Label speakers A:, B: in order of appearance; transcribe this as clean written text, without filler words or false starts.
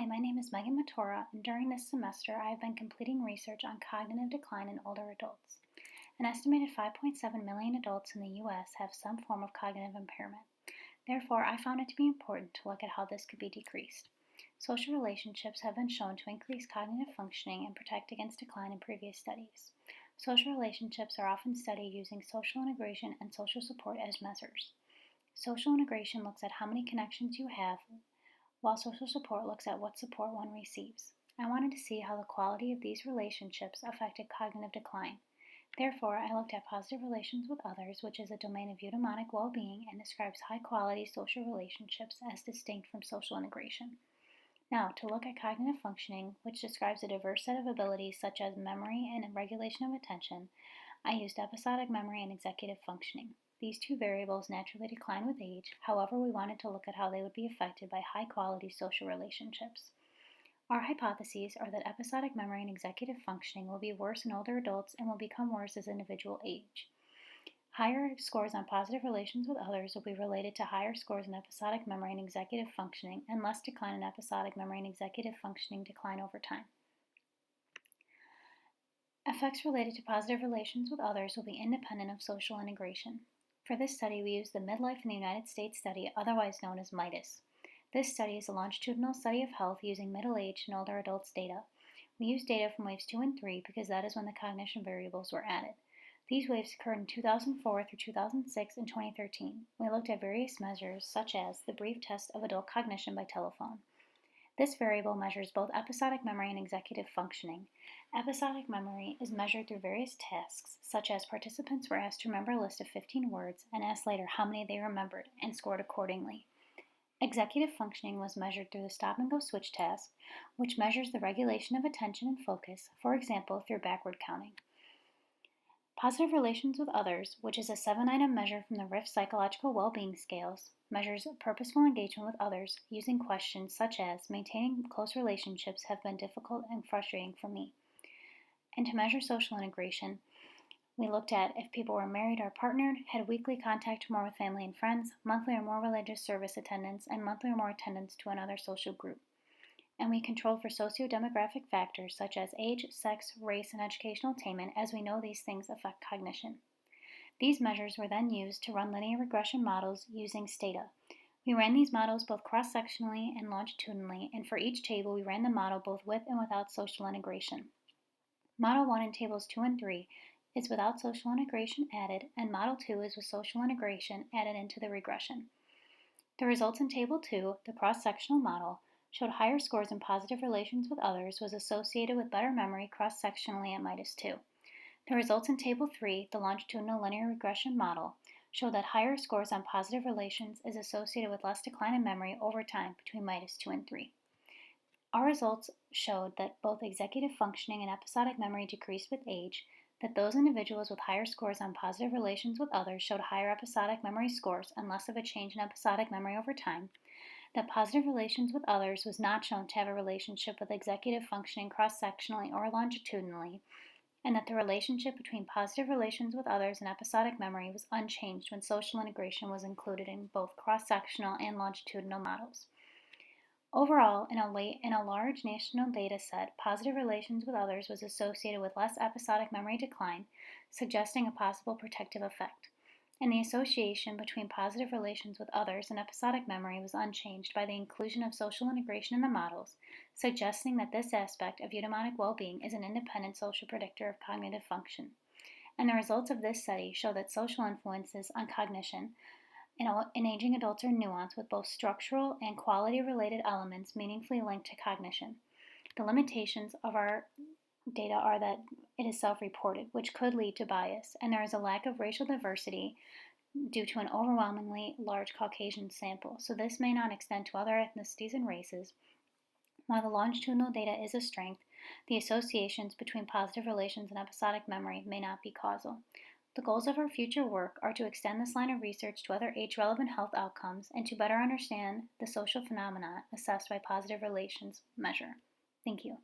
A: Hi, my name is Megan Matora, and during this semester I have been completing research on cognitive decline in older adults. An estimated 5.7 million adults in the U.S. have some form of cognitive impairment. Therefore, I found it to be important to look at how this could be decreased. Social relationships have been shown to increase cognitive functioning and protect against decline in previous studies. Social relationships are often studied using social integration and social support as measures. Social integration looks at how many connections you have, while social support looks at what support one receives. I wanted to see how the quality of these relationships affected cognitive decline. Therefore, I looked at positive relations with others, which is a domain of eudaimonic well-being and describes high-quality social relationships as distinct from social integration. Now, to look at cognitive functioning, which describes a diverse set of abilities such as memory and regulation of attention, I used episodic memory and executive functioning. These two variables naturally decline with age, however, we wanted to look at how they would be affected by high-quality social relationships. Our hypotheses are that episodic memory and executive functioning will be worse in older adults and will become worse as individuals age. Higher scores on positive relations with others will be related to higher scores in episodic memory and executive functioning, and less decline in episodic memory and executive functioning decline over time. Effects related to positive relations with others will be independent of social integration. For this study, we used the Midlife in the United States study, otherwise known as MIDAS. This study is a longitudinal study of health using middle-aged and older adults data. We used data from waves 2 and 3 because that is when the cognition variables were added. These waves occurred in 2004 through 2006 and 2013. We looked at various measures such as the brief test of adult cognition by telephone. This variable measures both episodic memory and executive functioning. Episodic memory is measured through various tasks, such as participants were asked to remember a list of 15 words and asked later how many they remembered and scored accordingly. Executive functioning was measured through the stop-and-go switch task, which measures the regulation of attention and focus, for example, through backward counting. Positive relations with others, which is a 7-item measure from the RIF psychological well-being scales, measures purposeful engagement with others using questions such as maintaining close relationships have been difficult and frustrating for me. And to measure social integration, we looked at if people were married or partnered, had weekly contact more with family and friends, monthly or more religious service attendance, and monthly or more attendance to another social group. And we controlled for socio-demographic factors such as age, sex, race, and educational attainment, as we know these things affect cognition. These measures were then used to run linear regression models using Stata. We ran these models both cross-sectionally and longitudinally, and for each table we ran the model both with and without social integration. Model 1 in tables 2 and 3 is without social integration added, and Model 2 is with social integration added into the regression. The results in Table 2, the cross-sectional model, showed higher scores in positive relations with others was associated with better memory cross-sectionally at -2. The results in Table 3, the longitudinal linear regression model, show that higher scores on positive relations is associated with less decline in memory over time between -2 and 3. Our results showed that both executive functioning and episodic memory decreased with age, that those individuals with higher scores on positive relations with others showed higher episodic memory scores and less of a change in episodic memory over time, that positive relations with others was not shown to have a relationship with executive functioning cross-sectionally or longitudinally, and that the relationship between positive relations with others and episodic memory was unchanged when social integration was included in both cross-sectional and longitudinal models. Overall, in a large national data set, positive relations with others was associated with less episodic memory decline, suggesting a possible protective effect. And the association between positive relations with others and episodic memory was unchanged by the inclusion of social integration in the models, suggesting that this aspect of eudaimonic well-being is an independent social predictor of cognitive function. And the results of this study show that social influences on cognition in aging adults are nuanced, with both structural and quality-related elements meaningfully linked to cognition. The limitations of our data are that it is self-reported, which could lead to bias, and there is a lack of racial diversity due to an overwhelmingly large Caucasian sample, so this may not extend to other ethnicities and races. While the longitudinal data is a strength, the associations between positive relations and episodic memory may not be causal. The goals of our future work are to extend this line of research to other age-relevant health outcomes and to better understand the social phenomena assessed by positive relations measure. Thank you.